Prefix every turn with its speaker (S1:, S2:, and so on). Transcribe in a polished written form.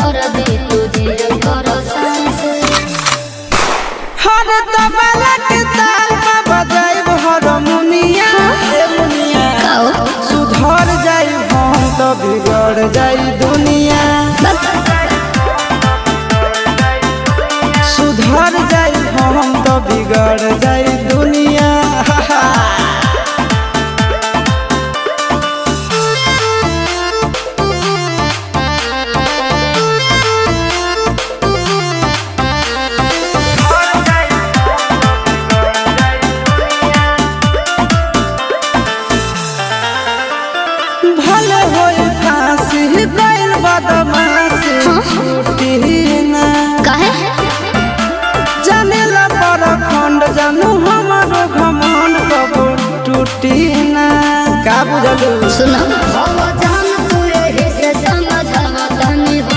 S1: कर दे तुझे करो सांस
S2: हर तबला के ताल में बजाइब हारमोनिया ए मुनिया सुधर जाई हम तो बिगड़ जाई दुनिया सुधर जाई हम तो बिगड़ जाई दुनिया भले होई फांसी गइल बदमाशी छूटी ना
S1: काहे
S2: जानेला परखंड जानू हमारो घमंड कबो टूटी ना का बुझलू
S1: सुना